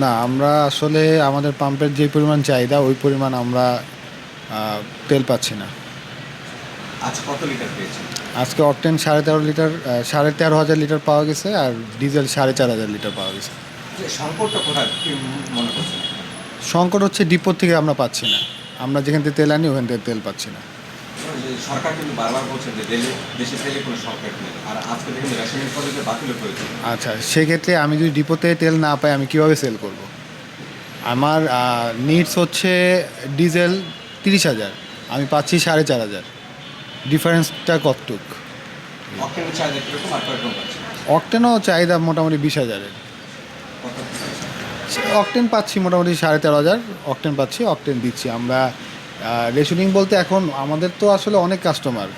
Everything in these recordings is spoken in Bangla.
না, আমরা আসলে আমাদের পাম্পের যে পরিমাণ চাহিদা ওই পরিমাণ আমরা তেল পাচ্ছি না। আজ কত লিটার পেয়েছেন? আজকে অকটেন 13.5 লিটার 13,500 লিটার পাওয়া গেছে, আর ডিজেল 4,500 লিটার পাওয়া গেছে। যে সংকটটা কোথায় কি মনে করছেন? সংকট হচ্ছে ডিপোর থেকে আমরা পাচ্ছি না। আমরা যেখান থেকে তেল আনি ওখান থেকে তেল পাচ্ছি না। যে সরকার কিন্তু বারবার বলছে যে দেশে তেলে কোনো সংকট নেই, আর আজকে দেখুন রেশনের পদ্ধতি বাতিল করেছে। আচ্ছা, সেক্ষেত্রে আমি যদি ডিপোতে তেল না পাই আমি কীভাবে সেল করব? আমার নিডস হচ্ছে ডিজেল 30,000, আমি পাচ্ছি 4,500। ডিফারেন্সটা কতটুক? অক্টেনের চাহিদা কীরকম আর কীরকম পাচ্ছে? অকটেনও চাহিদা মোটামুটি 20,000-এর। কত? অকটেন পাচ্ছি মোটামুটি 13,500 অকটেন পাচ্ছি, অকটেন দিচ্ছি আমরা। রেশনিং বলতে এখন আমাদের তো আসলে অনেক কাস্টমার,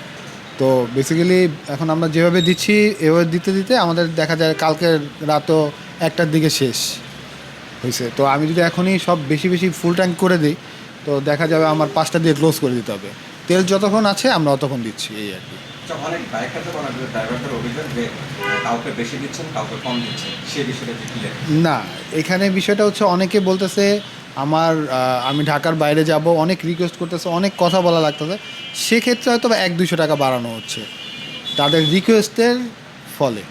তো বেসিক্যালি এখন আমরা যেভাবে দিচ্ছি এভাবে দিতে দিতে আমাদের দেখা যায় কালকের রাতও 1টার দিকে শেষ হয়েছে। তো আমি যদি এখনই সব বেশি বেশি ফুল ট্যাঙ্ক করে দিই তো দেখা যাবে আমার 5টা দিয়ে ক্লোজ করে দিতে হবে। তেল যতক্ষণ আছে আমরা অতক্ষণ দিচ্ছি, এই আর কি। অনেক বাইকারদের অনেক ড্রাইভারদের অভিযোগ যে কাউকে বেশি দিচ্ছেন, কাউকে কম দিচ্ছেন, সেই বিষয়টা যে ক্লিয়ার। না, এখানে বিষয়টা হচ্ছে অনেকে বলতেছে আমি ঢাকার বাইরে যাব, অনেক রিকোয়েস্ট করতেছে, অনেক কথা বলা লাগতেছে, সেক্ষেত্রে হয়তো 1-200 টাকা বাড়ানো হচ্ছে তাদের রিকোয়েস্টের ফলে।